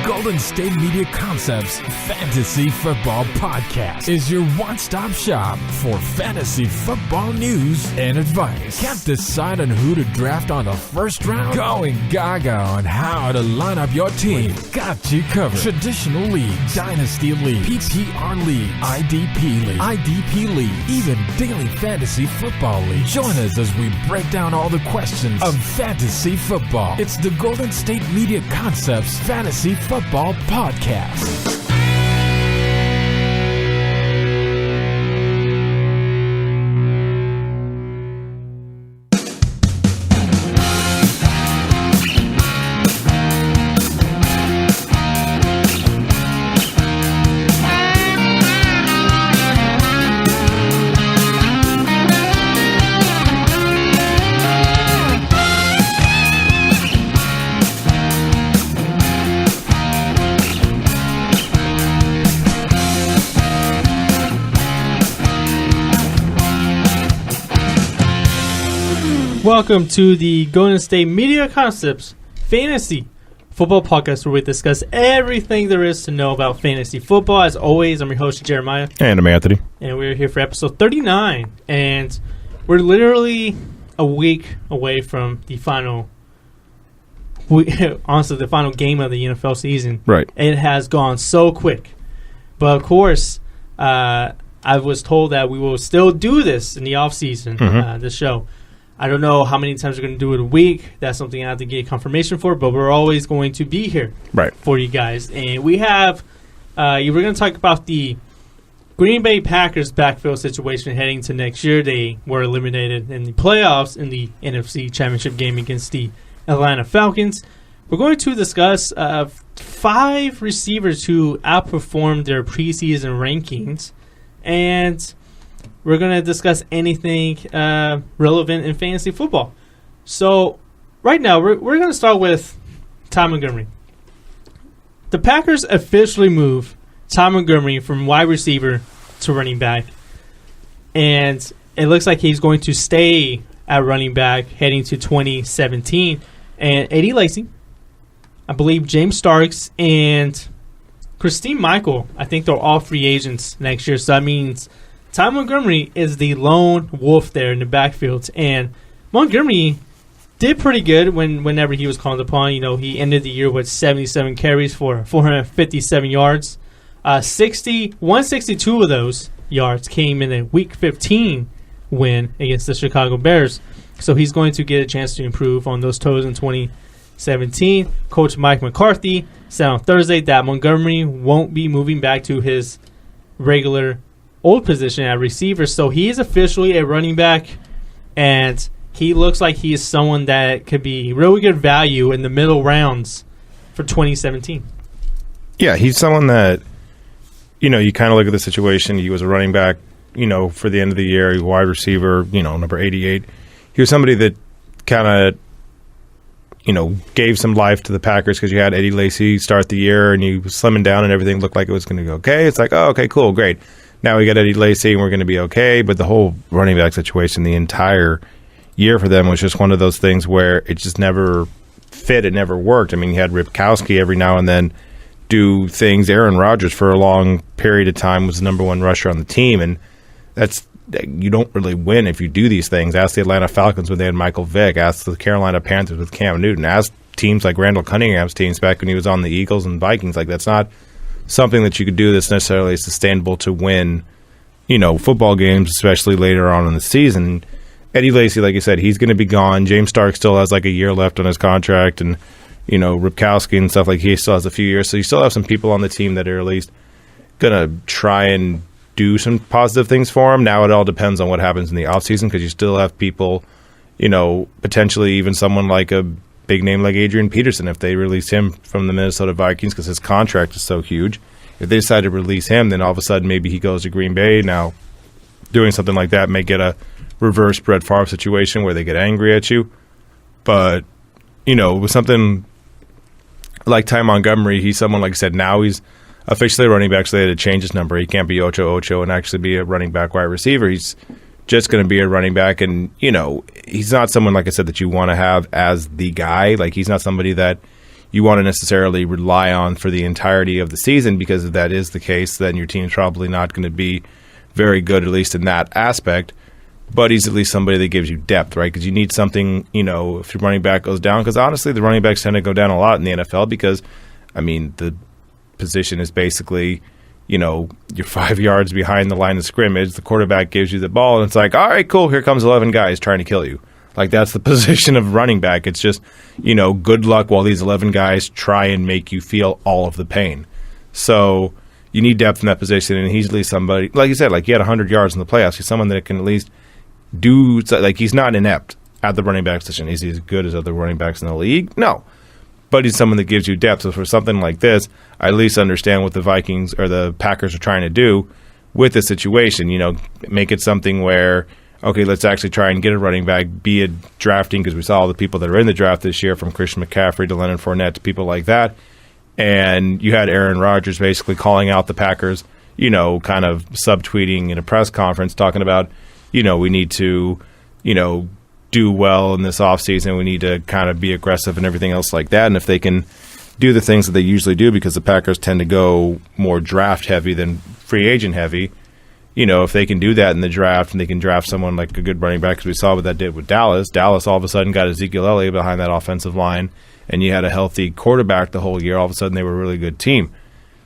Golden State Media Concepts Fantasy Football Podcast is your one-stop shop for fantasy football news and advice. Can't decide on who to draft on the first round? Going gaga on how to line up your team. Got you covered. Traditional league, dynasty league, PPR league, IDP league, even daily fantasy football league. Join us as we break down all the questions of fantasy football. It's the Golden State Media Concepts Fantasy Football Podcast. Welcome to the Golden State Media Concepts Fantasy Football Podcast, where we discuss everything there is to know about fantasy football. As always, I'm your host, Jeremiah. And I'm Anthony. And we're here for episode 39. And we're literally a week away from the final, honestly, the final game of the NFL season. Right. It has gone so quick. But, of course, I was told that we will still do this in the offseason, this show. I don't know how many times we're going to do it a week. That's something I have to get confirmation for, but we're always going to be here for you guys. And we have, we're going to talk about the Green Bay Packers backfield situation heading to next year. They were eliminated in the playoffs in the NFC Championship game against the Atlanta Falcons. We're going to discuss 5 receivers who outperformed their preseason rankings, and we're going to discuss anything relevant in fantasy football. So, right now, we're going to start with Ty Montgomery. The Packers officially moved Ty Montgomery from wide receiver to running back. And it looks like he's going to stay at running back heading to 2017. And Eddie Lacy, I believe James Starks, and Christine Michael, I think they're all free agents next year. So that means Ty Montgomery is the lone wolf there in the backfield, and Montgomery did pretty good whenever he was called upon. You know, he ended the year with 77 carries for 457 yards. 162 of those yards came in a Week 15 win against the Chicago Bears. So he's going to get a chance to improve on those toes in 2017. Coach Mike McCarthy said on Thursday that Montgomery won't be moving back to his regular old position at receiver, so he is officially a running back, and he looks like he is someone that could be really good value in the middle rounds for 2017. Yeah, he's someone that, you know, you kind of look at the situation. He was a running back, you know, for the end of the year, a wide receiver, you know, number 88. He was somebody that kind of, you know, gave some life to the Packers because you had Eddie Lacy start the year and he was slimming down and everything looked like it was going to go okay. It's like, oh, okay, cool, great. Now we got Eddie Lacy and we're going to be okay. But the whole running back situation, the entire year for them was just one of those things where it just never fit. It never worked. I mean, you had Ripkowski every now and then do things. Aaron Rodgers for a long period of time was the number one rusher on the team. And you don't really win if you do these things. Ask the Atlanta Falcons when they had Michael Vick. Ask the Carolina Panthers with Cam Newton. Ask teams like Randall Cunningham's teams back when he was on the Eagles and Vikings. Like, that's not something that you could do that's necessarily sustainable to win, you know, football games, especially later on in the season. Eddie Lacy, like you said, he's going to be gone. James Stark still has like a year left on his contract, and, you know, Ripkowski and stuff, like he still has a few years. So you still have some people on the team that are at least going to try and do some positive things for him. Now it all depends on what happens in the offseason, because you still have people, you know, potentially even someone like a big name like Adrian Peterson, if they release him from the Minnesota Vikings because his contract is so huge. If they decide to release him, then all of a sudden maybe he goes to Green Bay. Now, doing something like that may get a reverse Brett Favre situation where they get angry at you. But, you know, with something like Ty Montgomery, he's someone, like I said, now he's officially a running back, so they had to change his number. He can't be Ocho and actually be a running back wide receiver. He's just going to be a running back, and, you know, he's not someone, like I said, that you want to have as the guy. Like, he's not somebody that you want to necessarily rely on for the entirety of the season, because if that is the case, then your team's probably not going to be very good, at least in that aspect. But he's at least somebody that gives you depth, right? Because you need something, if your running back goes down. Because honestly, the running backs tend to go down a lot in the NFL because, the position is basically, you're 5 yards behind the line of scrimmage. The quarterback gives you the ball, and it's like, all right, cool, here comes 11 guys trying to kill you. Like, that's the position of running back. It's just, good luck while these 11 guys try and make you feel all of the pain. So you need depth in that position, and he's at least somebody, like you said, like he had 100 yards in the playoffs. He's someone that can at least do, like, he's not inept at the running back position. Is he as good as other running backs in the league? No. But he's someone that gives you depth. So for something like this, I at least understand what the Vikings or the Packers are trying to do with the situation. Make it something where, okay, let's actually try and get a running back, be it drafting, because we saw all the people that are in the draft this year, from Christian McCaffrey to Leonard Fournette to people like that. And you had Aaron Rodgers basically calling out the Packers, kind of subtweeting in a press conference, talking about, we need to, do well in this offseason. We need to kind of be aggressive and everything else like that. And if they can do the things that they usually do, because the Packers tend to go more draft heavy than free agent heavy, if they can do that in the draft and they can draft someone like a good running back, because we saw what that did with Dallas. Dallas all of a sudden got Ezekiel Elliott behind that offensive line, and you had a healthy quarterback the whole year. All of a sudden they were a really good team.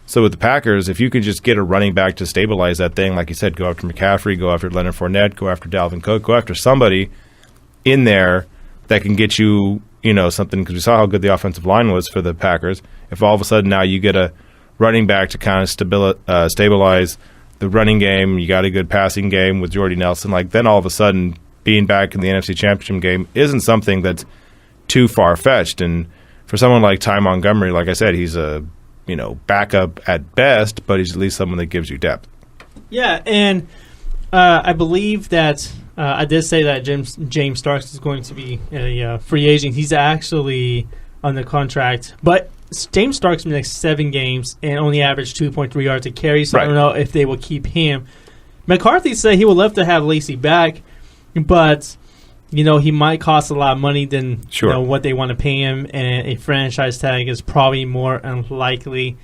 So with the Packers, if you could just get a running back to stabilize that thing, like you said, go after McCaffrey, go after Leonard Fournette, go after Dalvin Cook, go after somebody in there that can get you, something, because we saw how good the offensive line was for the Packers. If all of a sudden now you get a running back to kind of stabilize the running game, you got a good passing game with Jordy Nelson, then all of a sudden being back in the NFC Championship game isn't something that's too far-fetched. And for someone like Ty Montgomery, like I said, he's a backup at best, but he's at least someone that gives you depth. Yeah, and I believe that I did say that James Starks is going to be a free agent. He's actually under contract, but James Starks in 7 games and only averaged 2.3 yards a carry, so right. I don't know if they will keep him. McCarthy said he would love to have Lacey back, but he might cost a lot of money than what they want to pay him, and a franchise tag is probably more unlikely.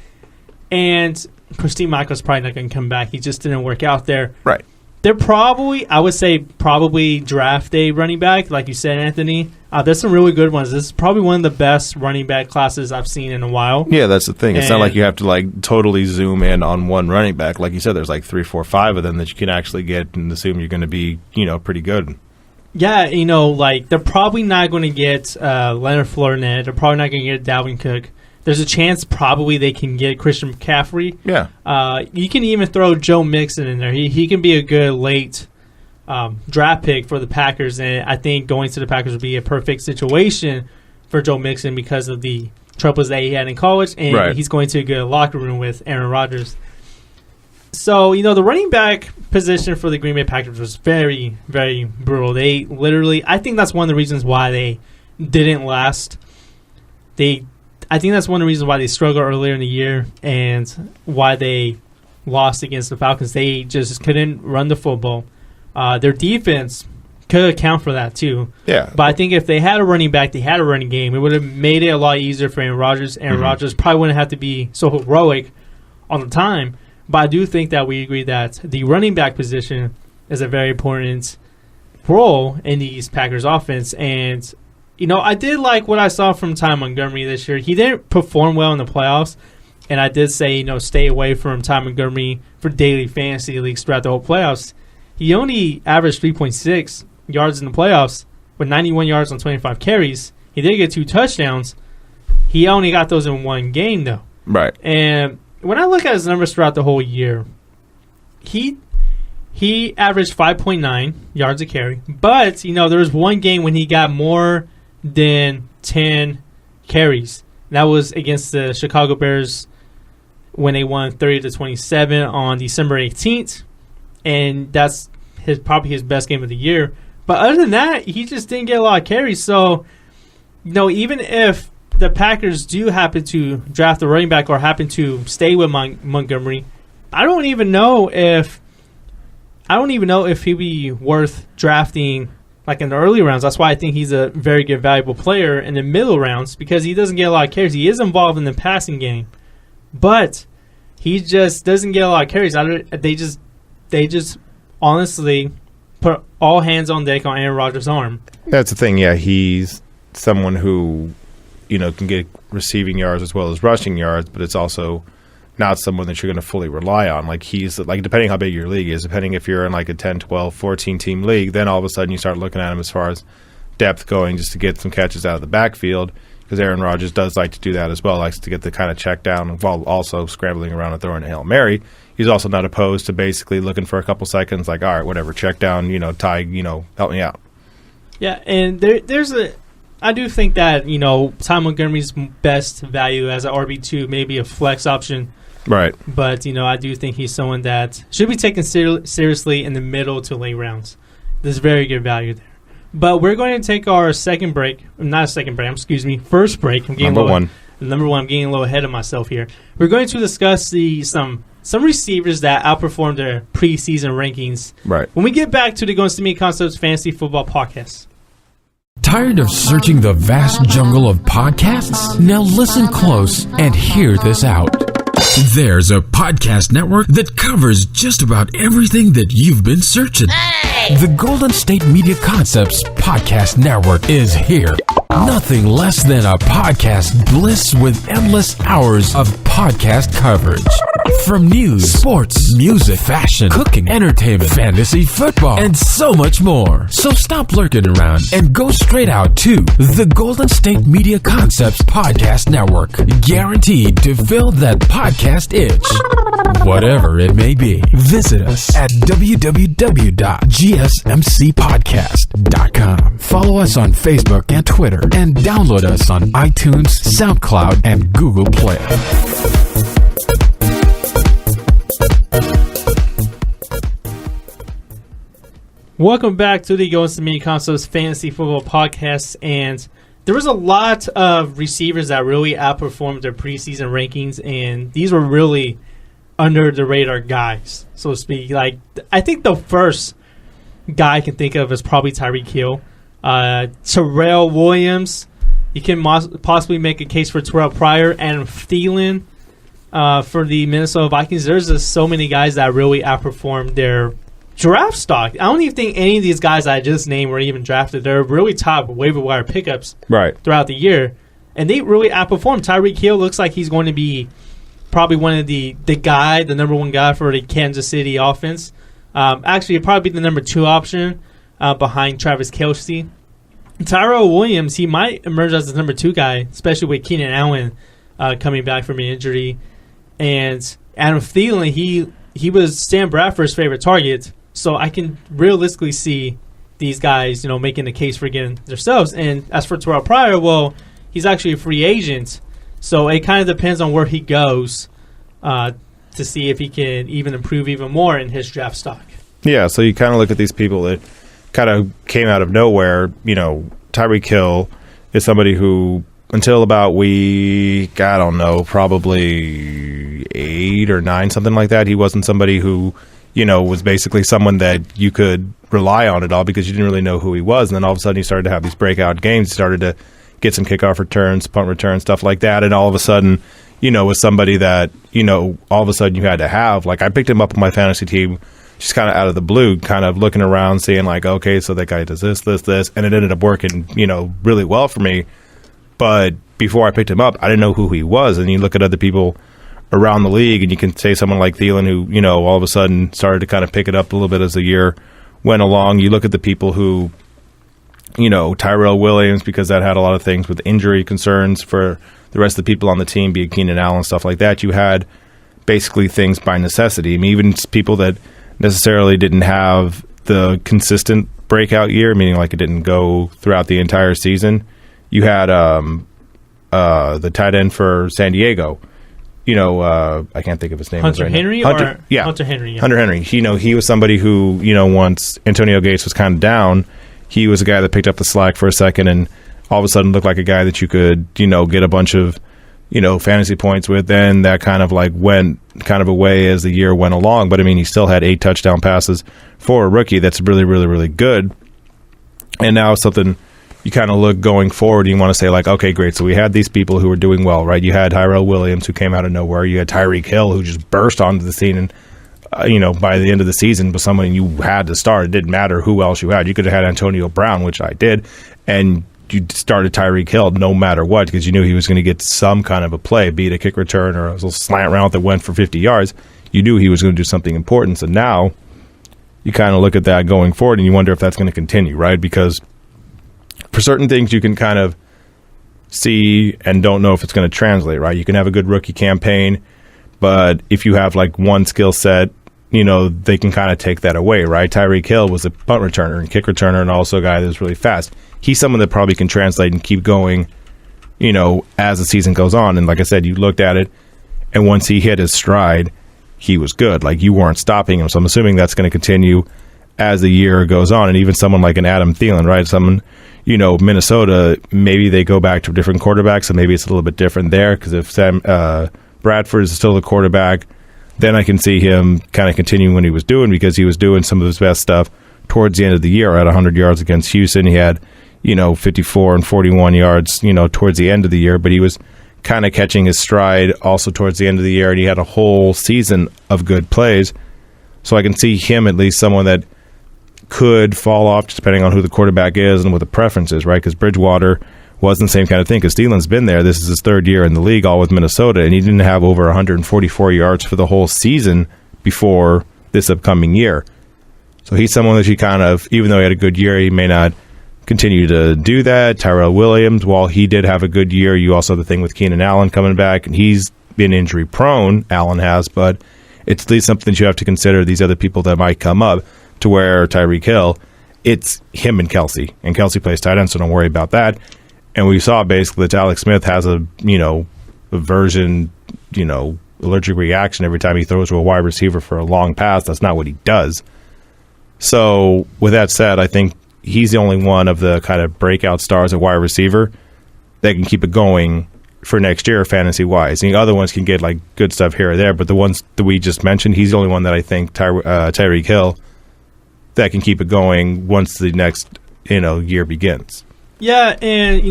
And Christine Michael's probably not going to come back. He just didn't work out there. Right. They're probably draft a running back, like you said, Anthony. There's some really good ones. This is probably one of the best running back classes I've seen in a while. Yeah, that's the thing. It's not like you have to totally zoom in on one running back. Like you said, there's 3, 4, 5 of them that you can actually get and assume you're going to be, pretty good. Yeah, they're probably not going to get Leonard Fournette. They're probably not going to get Dalvin Cook. There's a chance probably they can get Christian McCaffrey. Yeah. You can even throw Joe Mixon in there. He can be a good late draft pick for the Packers, and I think going to the Packers would be a perfect situation for Joe Mixon because of the troubles that he had in college, and he's going to a good locker room with Aaron Rodgers. So, the running back position for the Green Bay Packers was very, very brutal. They literally, I think that's one of the reasons why they didn't last. I think that's one of the reasons why they struggled earlier in the year and why they lost against the Falcons. They just couldn't run the football. Their defense could account for that too. Yeah. But I think if they had a running back, they had a running game, it would have made it a lot easier for Aaron Rodgers. Aaron Rodgers probably wouldn't have to be so heroic all the time. But I do think that we agree that the running back position is a very important role in these Packers offense. And, I did like what I saw from Ty Montgomery this year. He didn't perform well in the playoffs. And I did say, stay away from Ty Montgomery for daily fantasy leagues throughout the whole playoffs. He only averaged 3.6 yards in the playoffs with 91 yards on 25 carries. He did get 2 touchdowns. He only got those in one game, though. Right. And when I look at his numbers throughout the whole year, he averaged 5.9 yards a carry. But, there was one game when he got more than 10 carries. That was against the Chicago Bears when they won 30-27 on December 18th. And that's probably his best game of the year. But other than that, he just didn't get a lot of carries. So, even if the Packers do happen to draft a running back or happen to stay with Montgomery, I don't even know if he'd be worth drafting like in the early rounds. That's why I think he's a very good, valuable player in the middle rounds because he doesn't get a lot of carries. He is involved in the passing game, but he just doesn't get a lot of carries. They just honestly put all hands on deck on Aaron Rodgers' arm. That's the thing. Yeah, he's someone who, can get receiving yards as well as rushing yards, but it's also not someone that you're going to fully rely on. Like he's like, depending how big your league is, depending if you're in like a 10, 12, 14 team league, then all of a sudden you start looking at him as far as depth going just to get some catches out of the backfield, because Aaron Rodgers does like to do that as well, likes to get the kind of check down while also scrambling around and throwing a Hail Mary. He's also not opposed to basically looking for a couple seconds, like, all right, whatever, check down, Ty, help me out. Yeah, and I do think that, Ty Montgomery's best value as an RB2, maybe a flex option. Right. But, I do think he's someone that should be taken seriously in the middle to late rounds. There's very good value there. But we're going to take our second break. Not a second break, first break. Number one. Number one, I'm getting a little ahead of myself here. We're going to discuss some receivers that outperformed their preseason rankings. Right. When we get back to the Going to Me Concepts Fantasy Football Podcast. Tired of searching the vast jungle of podcasts? Now listen close and hear this out. There's a podcast network that covers just about everything that you've been searching. Hey! The Golden State Media Concepts Podcast Network is here. Nothing less than a podcast bliss with endless hours of podcast coverage. From news, sports, music, fashion, cooking, entertainment, fantasy, football, and so much more. So stop lurking around and go straight out to the Golden State Media Concepts Podcast Network. Guaranteed to fill that podcast itch. Whatever it may be. Visit us at www.gsmcpodcast.com. Follow us on Facebook and Twitter, and download us on iTunes, SoundCloud, and Google Play. Welcome back to the Going to Me Concepts Fantasy Football Podcast, and there was a lot of receivers that really outperformed their preseason rankings, and these were really under the radar guys, so to speak. Like, I think the first guy I can think of is probably Tyreek Hill. Terrell Williams, you can possibly make a case for Terrell Pryor and Thielen for the Minnesota Vikings. There's just so many guys that really outperformed their draft stock. I don't even think any of these guys I just named were even drafted. They're really top waiver wire pickups throughout the year, and they really outperformed. Tyreek Hill looks like he's going to be probably one of the number one guy for the Kansas City offense. Actually, he'd probably be the number 2 option behind Travis Kelce. Tyrell Williams, he might emerge as the number 2 guy, especially with Keenan Allen coming back from an injury. And Adam Thielen, he was Stan Bradford's favorite target. So I can realistically see these guys, making the case for getting themselves. And as for Terrell Pryor, well, he's actually a free agent. So it kind of depends on where he goes to see if he can even improve even more in his draft stock. Yeah, so you kind of look at these people that kind of came out of nowhere. Tyreek Hill is somebody who, until about probably 8 or 9, something like that, he wasn't somebody who, was basically someone that you could rely on at all because you didn't really know who he was. And then all of a sudden he started to have these breakout games. He started to get some kickoff returns, punt returns, stuff like that. And all of a sudden, was somebody that, all of a sudden you had to have. Like, I picked him up on my fantasy team just kind of out of the blue, kind of looking around, seeing like, okay, so that guy does this, and it ended up working, really well for me. But before I picked him up, I didn't know who he was. And you look at other people around the league, and you can say someone like Thielen who, all of a sudden started to kind of pick it up a little bit as the year went along. You look at the people who, Tyrell Williams, because that had a lot of things with injury concerns for the rest of the people on the team, be it Keenan Allen, stuff like that. You had basically things by necessity. I mean, even people that necessarily didn't have the consistent breakout year, meaning like it didn't go throughout the entire season. You had the tight end for San Diego. I can't think of his name. Hunter Henry? Hunter Henry. Yeah. Hunter Henry. He was somebody who, once Antonio Gates was kind of down, he was a guy that picked up the slack for a second and all of a sudden looked like a guy that you could, get a bunch of, fantasy points with. Then that kind of like went kind of away as the year went along. But I mean, he still had 8 touchdown passes for a rookie. That's really, really, really good. And now something you kind of look going forward, and you want to say, like, okay, great. So we had these people who were doing well, right? You had Tyrell Williams, who came out of nowhere. You had Tyreek Hill, who just burst onto the scene. And, by the end of the season, was someone you had to start. It didn't matter who else you had. You could have had Antonio Brown, which I did, and you started Tyreek Hill no matter what, because you knew he was going to get some kind of a play, be it a kick return or a little slant route that went for 50 yards. You knew he was going to do something important. So now you kind of look at that going forward, and you wonder if that's going to continue, right? Because for certain things you can kind of see and don't know if it's going to translate, right? You can have a good rookie campaign, but if you have like one skill set, they can kind of take that away, right? Tyreek Hill was a punt returner and kick returner and also a guy that was really fast. He's someone that probably can translate and keep going, as the season goes on. And like I said, you looked at it, and once he hit his stride, he was good. Like, you weren't stopping him. So I'm assuming that's going to continue as the year goes on. And even someone like an Adam Thielen, right? Someone, Minnesota, maybe they go back to a different quarterback, so maybe it's a little bit different there, because if Sam Bradford is still the quarterback, then I can see him kind of continuing what he was doing, because he was doing some of his best stuff towards the end of the year. At 100 yards against Houston, he had 54 and 41 yards towards the end of the year, but he was kind of catching his stride also towards the end of the year, and he had a whole season of good plays. So I can see him at least someone that could fall off, just depending on who the quarterback is and what the preference is, right? Because Bridgewater wasn't the same kind of thing, because Thielen's been there. This is his third year in the league, all with Minnesota, and he didn't have over 144 yards for the whole season before this upcoming year. So he's someone that you kind of, even though he had a good year, he may not continue to do that. Tyrell Williams, while he did have a good year, you also have the thing with Keenan Allen coming back, and he's been injury prone, Allen has, but it's at least something that you have to consider, these other people that might come up, to where Tyreek Hill, it's him and Kelsey plays tight end, so don't worry about that. And we saw basically that Alex Smith has a aversion, allergic reaction every time he throws to a wide receiver for a long pass. That's not what he does. So with that said, I think he's the only one of the kind of breakout stars at wide receiver that can keep it going for next year, fantasy-wise. The other ones can get like good stuff here or there, but the ones that we just mentioned, he's the only one that I think, Tyreek Hill, that can keep it going once the next year begins. Yeah, and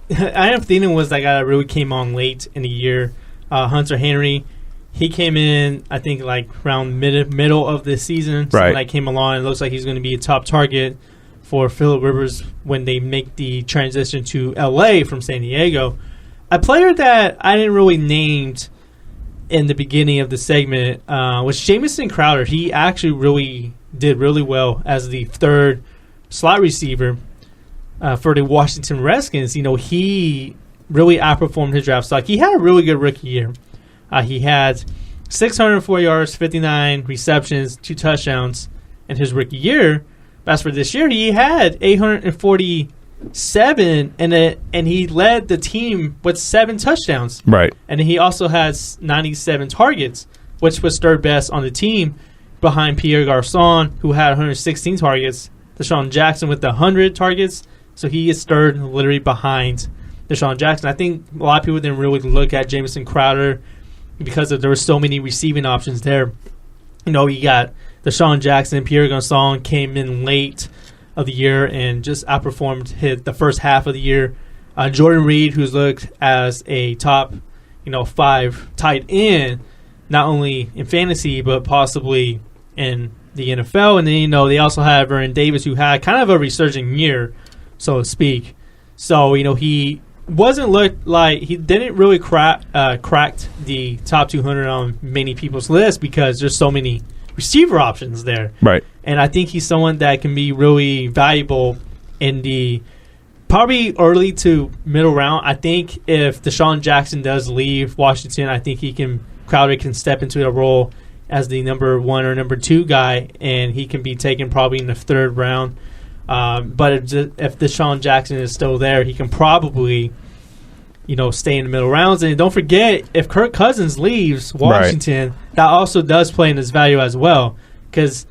Adam Thielen was that guy that really came on late in the year. Hunter Henry, he came in, I think, like around middle of the season. So right. When came along, it looks like he's going to be a top target for Phillip Rivers when they make the transition to LA from San Diego. A player that I didn't really name in the beginning of the segment was Jamison Crowder. He actually really did really well as the third slot receiver for the Washington Redskins. He really outperformed his draft stock. He had a really good rookie year. He had 604 yards, 59 receptions, 2 touchdowns in his rookie year. But as for this year, he had 847, and he led the team with 7 touchdowns. Right. And he also has 97 targets, which was third best on the team, behind Pierre Garçon, who had 116 targets, Deshaun Jackson with 100 targets. So he is third, literally behind Deshaun Jackson. I think a lot of people didn't really look at Jamison Crowder because there were so many receiving options there. You got Deshaun Jackson, Pierre Garçon came in late of the year and just outperformed the first half of the year. Jordan Reed, who's looked as a top, 5 tight end, not only in fantasy but possibly in the NFL. And then they also have Vernon Davis, who had kind of a resurging year, so to speak. So he wasn't looked like he didn't really cracked the top 200 on many people's lists because there's so many receiver options there. Right. And I think he's someone that can be really valuable in the probably early to middle round. I think if Deshaun Jackson does leave Washington, I think Crowder can step into the role as the number 1 or number 2 guy, and he can be taken probably in the 3rd round. But if Deshaun Jackson is still there, he can probably, stay in the middle rounds. And don't forget, if Kirk Cousins leaves Washington, right, that also does play in his value as well. Because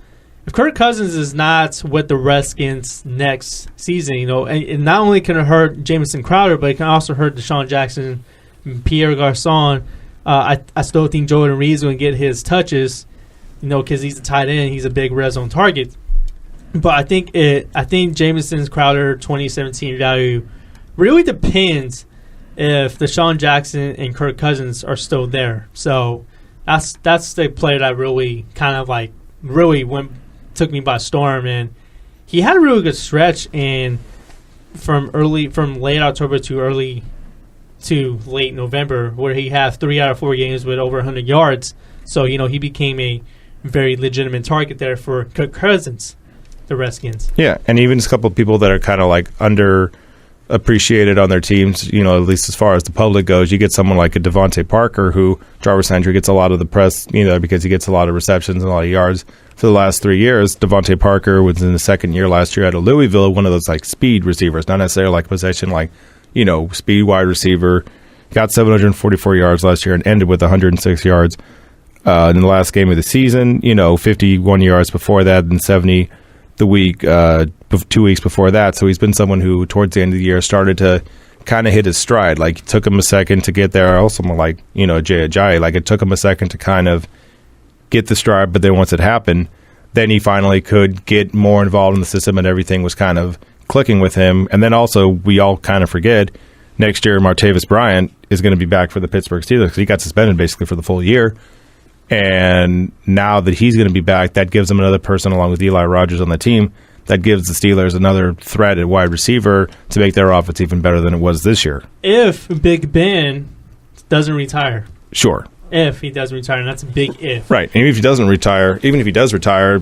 if Kirk Cousins is not with the Redskins next season, it not only can it hurt Jamison Crowder, but it can also hurt Deshaun Jackson, Pierre Garçon. I still think Jordan Reed's going to get his touches, because he's a tight end. He's a big red zone target. But I think Jameson's Crowder 2017 value really depends if Deshaun Jackson and Kirk Cousins are still there. So that's the player that really kind of like took me by storm, and he had a really good stretch from late October to late November, where he had 3 out of 4 games with over 100 yards. So he became a very legitimate target there for Kirk Cousins, the Redskins. Yeah, and even a couple of people that are kind of like underappreciated on their teams, at least as far as the public goes. You get someone like a Devontae Parker, who Jarvis Landry gets a lot of the press, because he gets a lot of receptions and a lot of yards for the last 3 years. Devontae Parker was in the second year last year out of Louisville, one of those like speed receivers, not necessarily like possession, like speed wide receiver. Got 744 yards last year and ended with 106 yards in the last game of the season. 51 yards before that, and 70 the week 2 weeks before that. So he's been someone who towards the end of the year started to kind of hit his stride. Like, it took him a second to get there. Also, like Jay Ajayi, like it took him a second to kind of get the stride, but then once it happened, then he finally could get more involved in the system, and everything was kind of clicking with him. And then also, we all kind of forget, next year Martavis Bryant is going to be back for the Pittsburgh Steelers because he got suspended basically for the full year. And now that he's going to be back, that gives them another person along with Eli Rogers on the team. That gives the Steelers another threat at wide receiver to make their offense even better than it was this year. If Big Ben doesn't retire. Sure. If he doesn't retire, and that's a big if. Right. And even if he does retire,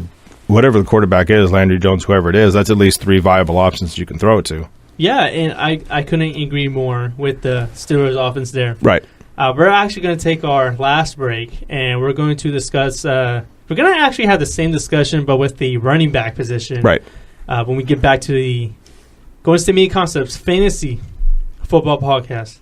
whatever the quarterback is, Landry Jones, whoever it is, that's at least 3 viable options you can throw it to. Yeah, and I couldn't agree more with the Steelers offense there. Right. We're actually going to take our last break, and we're going to discuss we're going to actually have the same discussion, but with the running back position. Right. When we get back to the Going to Media Concepts Fantasy Football Podcast.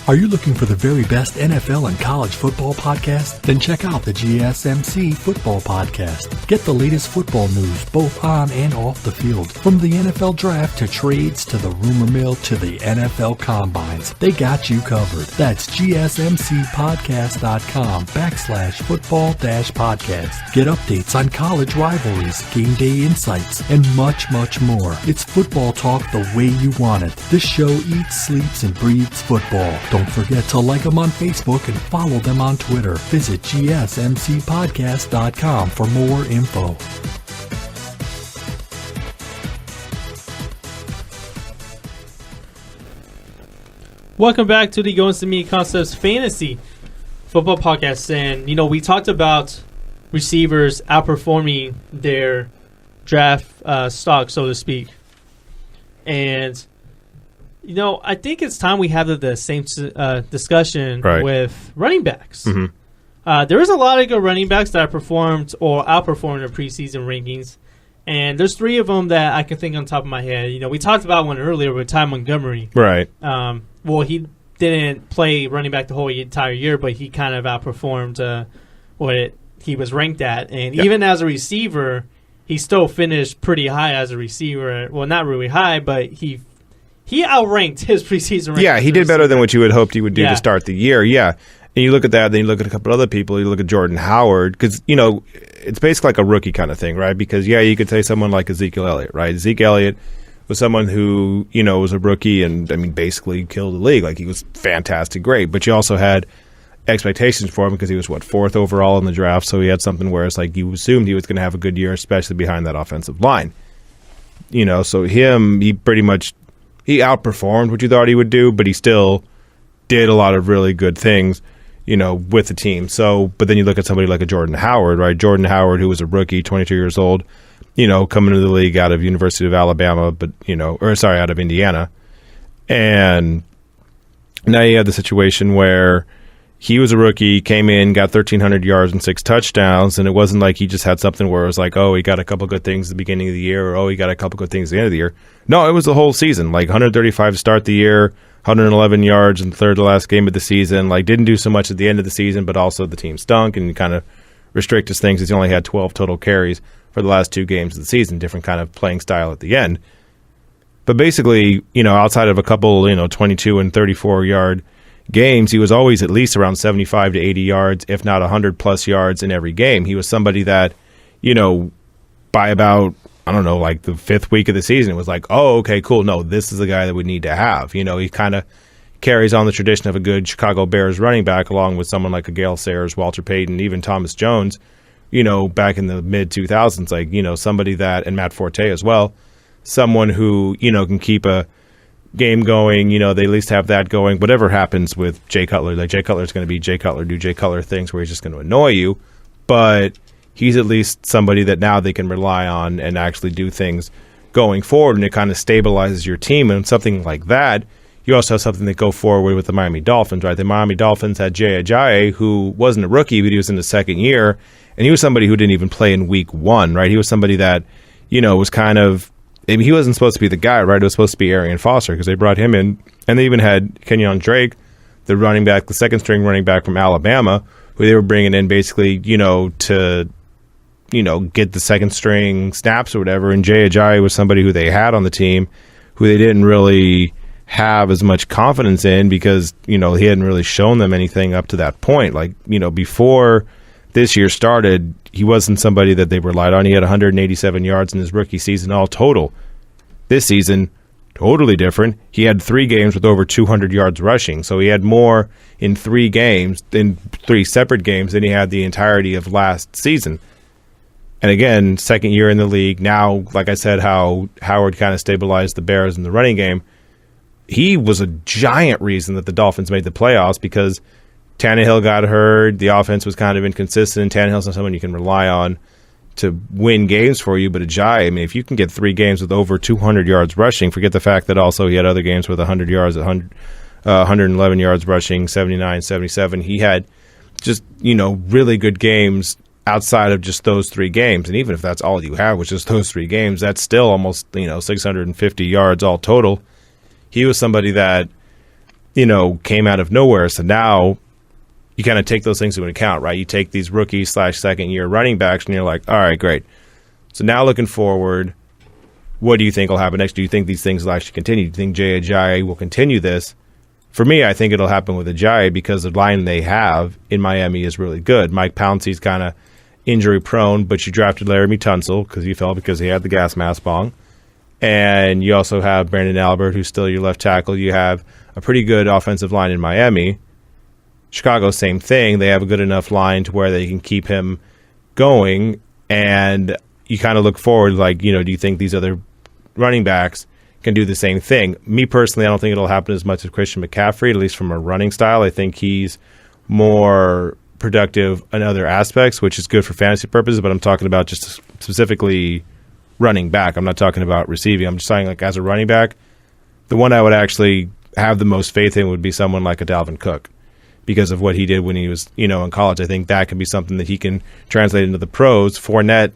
Are you looking for the very best NFL and college football podcast? Then check out the GSMC Football Podcast. Get the latest football news both on and off the field. From the NFL Draft to trades to the rumor mill to the NFL Combines, they got you covered. That's GSMCpodcast.com/football-podcast. Get updates on college rivalries, game day insights, and much, much more. It's football talk the way you want it. This show eats, sleeps, and breathes football. Don't forget to like them on Facebook and follow them on Twitter. Visit GSMCpodcast.com for more info. Welcome back to the Going to Media Concepts Fantasy Football Podcast. And, we talked about receivers outperforming their draft stock, so to speak. And I think it's time we have the same discussion with running backs. Mm-hmm. There is a lot of good running backs that performed or outperformed their preseason rankings, and there's 3 of them that I can think on top of my head. We talked about one earlier with Ty Montgomery. Right. Well, he didn't play running back the whole entire year, but he kind of outperformed what he was ranked at. And even as a receiver, he still finished pretty high as a receiver. Well, not really high, but he outranked his preseason ranking. Yeah, he did better than what you had hoped he would do to start the year. Yeah. And you look at that, then you look at a couple other people. You look at Jordan Howard, because, it's basically like a rookie kind of thing, right? Because, you could say someone like Ezekiel Elliott, right? Zeke Elliott was someone who, was a rookie and, basically killed the league. Like, he was fantastic, great. But you also had expectations for him because he was, 4th overall in the draft. So he had something where it's like you assumed he was going to have a good year, especially behind that offensive line. So he pretty much – he outperformed what you thought he would do, but he still did a lot of really good things, with the team. So, but then you look at somebody like a Jordan Howard, right? Jordan Howard, who was a rookie, 22 years old, coming into the league out of University of Alabama, out of Indiana. And now you have the situation where he was a rookie, came in, got 1,300 yards and 6 touchdowns, and it wasn't like he just had something where it was like, oh, he got a couple good things at the beginning of the year, or oh, he got a couple good things at the end of the year. No, it was the whole season, like 135 to start the year, 111 yards in the third to last game of the season. Like, didn't do so much at the end of the season, but also the team stunk and kind of restrict his things. He only had 12 total carries for the last 2 games of the season, different kind of playing style at the end. But basically, outside of a couple, 22 and 34 yard games, he was always at least around 75 to 80 yards, if not 100 plus yards in every game. He was somebody that, by about, I don't know, like the 5th week of the season, it was like, oh, okay, cool. No, this is the guy that we need to have. You know, he kind of carries on the tradition of a good Chicago Bears running back, along with someone like a Gale Sayers, Walter Payton, even Thomas Jones, you know, back in the mid-2000s, like, you know, somebody that, and Matt Forte as well, someone who, you know, can keep a game going. You know, they at least have that going. Whatever happens with Jay Cutler, like Jay Cutler's going to be Jay Cutler, do Jay Cutler things where he's just going to annoy you, but he's at least somebody that now they can rely on and actually do things going forward, and it kind of stabilizes your team. And something like that, you also have something that go forward with the Miami Dolphins, right? The Miami Dolphins had Jay Ajayi, who wasn't a rookie, but he was in his second year, and he was somebody who didn't even play in week 1, right? He was somebody that, you know, was kind of, I mean, he wasn't supposed to be the guy, right? It was supposed to be Arian Foster because they brought him in, and they even had Kenyon Drake, the running back, the second-string running back from Alabama, who they were bringing in basically, you know, to, you know, get the second-string snaps or whatever, and Jay Ajayi was somebody who they had on the team who they didn't really have as much confidence in because, you know, he hadn't really shown them anything up to that point. Like, you know, before this year started, he wasn't somebody that they relied on. He had 187 yards in his rookie season all total. This season, totally different. He had 3 games with over 200 yards rushing. So he had more in 3 games, in 3 separate games, than he had the entirety of last season. And again, second year in the league. Now, like I said, how Howard kind of stabilized the Bears in the running game. He was a giant reason that the Dolphins made the playoffs because Tannehill got hurt. The offense was kind of inconsistent. Tannehill's not someone you can rely on to win games for you. But Ajayi, I mean, if you can get 3 games with over 200 yards rushing, forget the fact that also he had other games with 100 yards, 111 yards rushing, 79, 77. He had just, you know, really good games outside of just those 3 games. And even if that's all you have, which is those 3 games, that's still almost, you know, 650 yards all total. He was somebody that, you know, came out of nowhere. So now you kind of take those things into account, right? You take these rookie/second-year running backs, and you're like, all right, great. So now looking forward, what do you think will happen next? Do you think these things will actually continue? Do you think Jay Ajayi will continue this? For me, I think it'll happen with Ajayi because the line they have in Miami is really good. Mike Pouncey's kind of injury-prone, but you drafted Laramie Tunsil because he had the gas mask bong. And you also have Brandon Albert, who's still your left tackle. You have a pretty good offensive line in Miami. Chicago, same thing. They have a good enough line to where they can keep him going. And you kind of look forward, like, you know, do you think these other running backs can do the same thing? Me personally, I don't think it'll happen as much as Christian McCaffrey, at least from a running style. I think he's more productive in other aspects, which is good for fantasy purposes, but I'm talking about just specifically running back. I'm not talking about receiving. I'm just saying, like, as a running back, the one I would actually have the most faith in would be someone like a Dalvin Cook because of what he did when he was, you know, in college. I think that can be something that he can translate into the pros. Fournette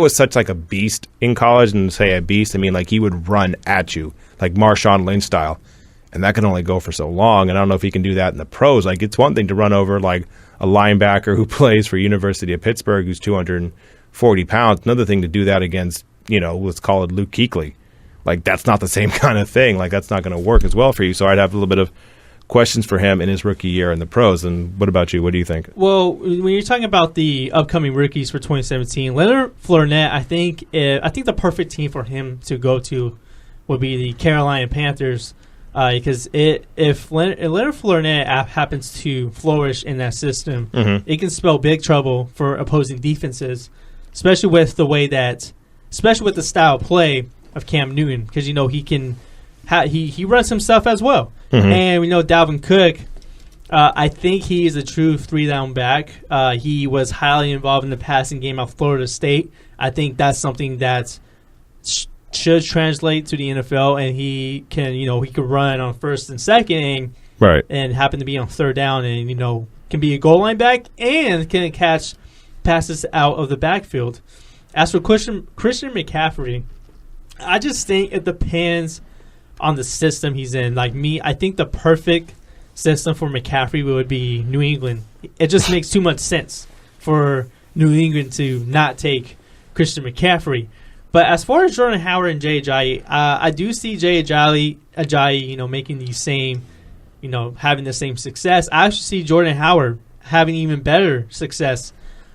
was such like a beast in college, and say a beast, I mean like he would run at you like Marshawn Lynch style, and that can only go for so long. And I don't know if he can do that in the pros. Like, it's one thing to run over like a linebacker who plays for University of Pittsburgh who's 240 pounds. Another thing to do that against, you know, let's call it Luke Kuechly. Like, that's not the same kind of thing. Like, that's not going to work as well for you. So I'd have a little bit of questions for him in his rookie year in the pros. And what about you? What do you think? Well, when you're talking about the upcoming rookies for 2017, Leonard Fournette, I think the perfect team for him to go to would be the Carolina Panthers, because if Leonard Fournette happens to flourish in that system, it can spell big trouble for opposing defenses, especially with the style of play of Cam Newton, because you know he can he runs some stuff as well. And we know Dalvin Cook, I think he is a true 3-down back. He was highly involved in the passing game at Florida State. I think that's something that should translate to the NFL, and he could run on first and second, and happen to be on third down, and can be a goal line back and can catch passes out of the backfield. As for Christian McCaffrey, I just think it depends on the system he's in. Like me, I think the perfect system for McCaffrey would be New England. It just makes too much sense for New England to not take Christian McCaffrey. But as far as Jordan Howard and Jay Ajayi, I do see Jay Ajayi, making the same, having the same success. I actually see Jordan Howard having even better success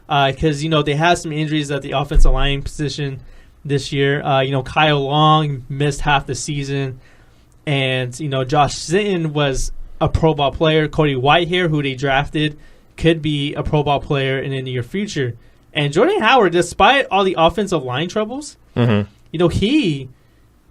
because, they had some injuries at the offensive line position this year. Kyle Long missed half the season. And, Josh Sitton was a Pro Bowl player. Cody Whitehair, who they drafted, could be a Pro Bowl player in the near future. And Jordan Howard, despite all the offensive line troubles, he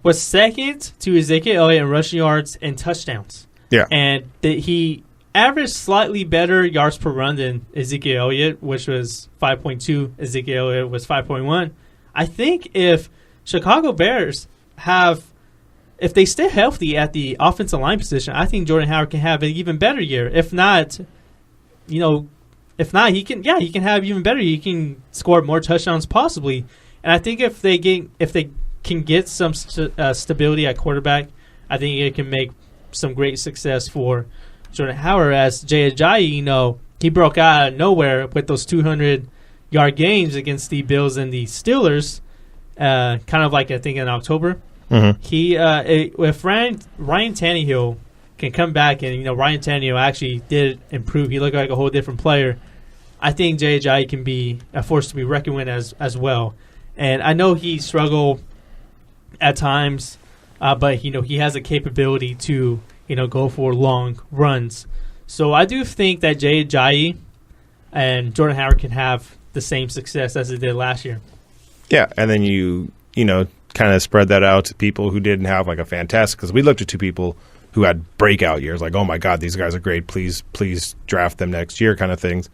was second to Ezekiel Elliott in rushing yards and touchdowns. Yeah. And he averaged slightly better yards per run than Ezekiel Elliott, which was 5.2. Ezekiel Elliott was 5.1. I think if Chicago Bears if they stay healthy at the offensive line position, I think Jordan Howard can have an even better year. If not, he can have even better. He can score more touchdowns possibly. And I think if they can get some stability at quarterback, I think it can make some great success for Jordan Howard. As Jay Ajayi, he broke out of nowhere with those 200-yard games against the Bills and the Steelers, kind of like I think in October. If Ryan Tannehill can come back, and Ryan Tannehill actually did improve, he looked like a whole different player. I think Jay Ajayi can be a force to be reckoned with as well. And I know he struggled at times, but he has a capability to go for long runs. So I do think that Jay Ajayi and Jordan Howard can have the same success as they did last year. Yeah, and then you kind of spread that out to people who didn't have like a fantastic, because we looked at two people who had breakout years, like, oh my God, these guys are great, please draft them next year kind of things.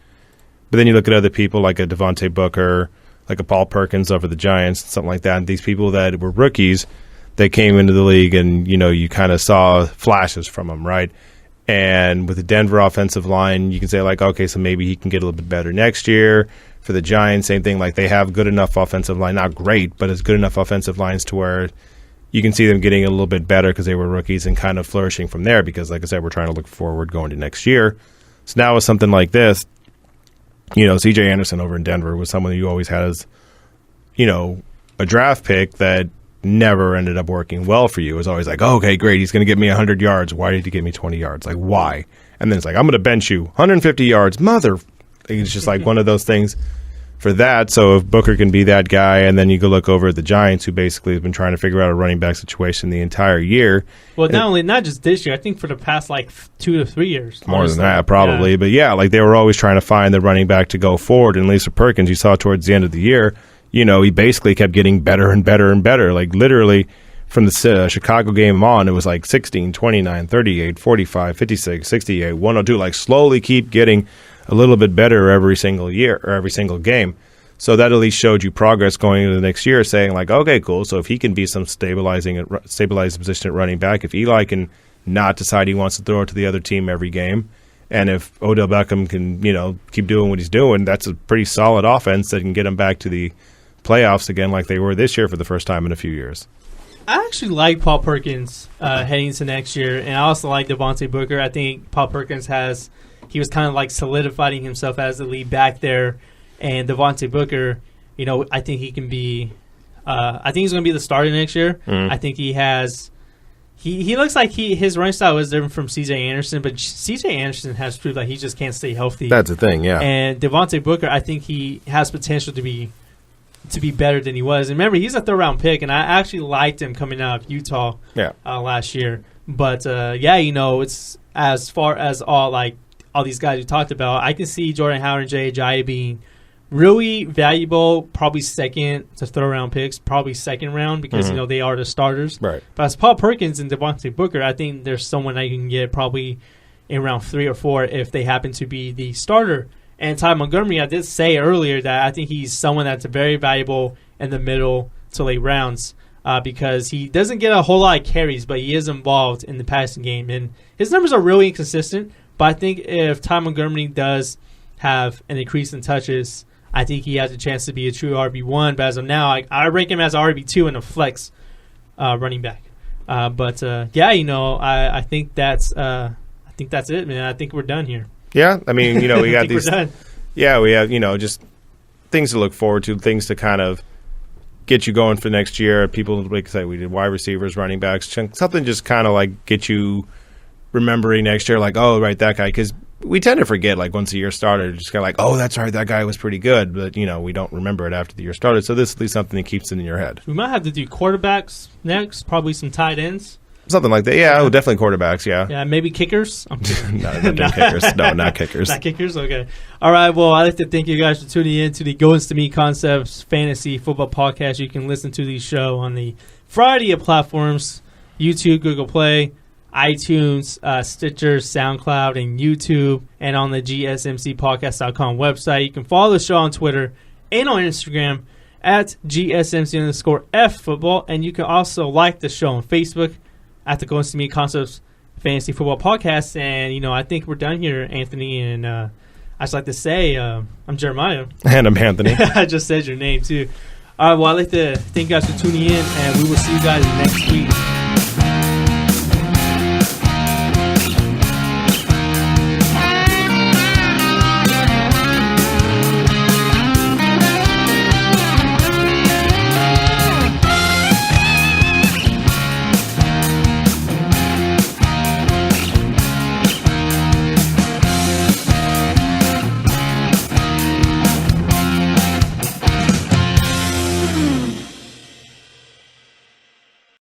But then you look at other people like a Devontae Booker, like a Paul Perkins over the Giants, something like that, and these people that were rookies that came into the league, and you kind of saw flashes from them, right? And with the Denver offensive line, you can say like, okay, so maybe he can get a little bit better next year. For the Giants, same thing. Like, they have good enough offensive line, not great, but it's good enough offensive lines to where you can see them getting a little bit better because they were rookies and kind of flourishing from there. Because, like I said, we're trying to look forward going to next year. So now with something like this, C.J. Anderson over in Denver was someone you always had as, a draft pick that never ended up working well for you. It was always like, oh, okay, great, he's going to get me 100 yards. Why did he give me 20 yards? Like, why? And then it's like, I'm going to bench you 150 yards, mother. It's just like one of those things for that. So if Booker can be that guy, and then you go look over at the Giants, who basically have been trying to figure out a running back situation the entire year. Well, not just this year. I think for the past 2 to 3 years. More than that, probably. Yeah. But yeah, like they were always trying to find the running back to go forward. And Lisa Perkins, you saw towards the end of the year, he basically kept getting better and better and better. Like literally from the Chicago game on, it was like 16, 29, 38, 45, 56, 68, 102. Like slowly keep getting a little bit better every single year or every single game. So that at least showed you progress going into the next year, saying like, okay, cool. So if he can be some stabilized position at running back, if Eli can not decide he wants to throw it to the other team every game, and if Odell Beckham can, keep doing what he's doing, that's a pretty solid offense that can get him back to the playoffs again like they were this year for the first time in a few years. I actually like Paul Perkins heading into next year, and I also like Devontae Booker. I think Paul Perkins he was kind of like solidifying himself as the lead back there, and Devontae Booker, I think he can be. I think he's going to be the starter next year. I think he has. He looks like his running style is different from C.J. Anderson, but C.J. Anderson has proved that he just can't stay healthy. That's the thing, yeah. And Devontae Booker, I think he has potential to be better than he was. And remember, he's a third-round pick, and I actually liked him coming out of Utah last year. But, it's as far as all these guys we talked about, I can see Jordan Howard and Jay Ajayi being really valuable, probably second to third-round picks, probably second round because, they are the starters. Right. But as Paul Perkins and Devontae Booker, I think there's someone I can get probably in round 3 or 4 if they happen to be the starter. And Ty Montgomery, I did say earlier that I think he's someone that's very valuable in the middle to late rounds because he doesn't get a whole lot of carries, but he is involved in the passing game. And his numbers are really inconsistent, but I think if Ty Montgomery does have an increase in touches, I think he has a chance to be a true RB1. But as of now, I rank him as RB2 in a flex running back. I think that's it, man. I think we're done here. Yeah, I mean, we got these. Yeah, we have, just things to look forward to, things to kind of get you going for next year. People like say we did wide receivers, running backs, something just kind of like get you remembering next year, like, oh, right, that guy. Because we tend to forget, like, once the year started, just kind of like, oh, that's right, that guy was pretty good. But, we don't remember it after the year started. So this is at least something that keeps it in your head. We might have to do quarterbacks next, probably some tight ends. Something like that. Yeah, definitely quarterbacks, yeah. Yeah, maybe kickers. I'm kidding. No, not doing kickers. No, not kickers. Not kickers? Okay. All right, well, I'd like to thank you guys for tuning in to the Goins to Me Concepts Fantasy Football Podcast. You can listen to the show on the variety of platforms, YouTube, Google Play, iTunes, Stitcher, SoundCloud, and YouTube, and on the GSMCpodcast.com website. You can follow the show on Twitter and on Instagram at GSMC_F Football, and you can also like the show on Facebook at the Goins to Me Concepts Fantasy Football Podcast. And, I think we're done here, Anthony, and I just like to say I'm Jeremiah. And I'm Anthony. I just said your name, too. All right, well, I'd like to thank you guys for tuning in, and we will see you guys next week.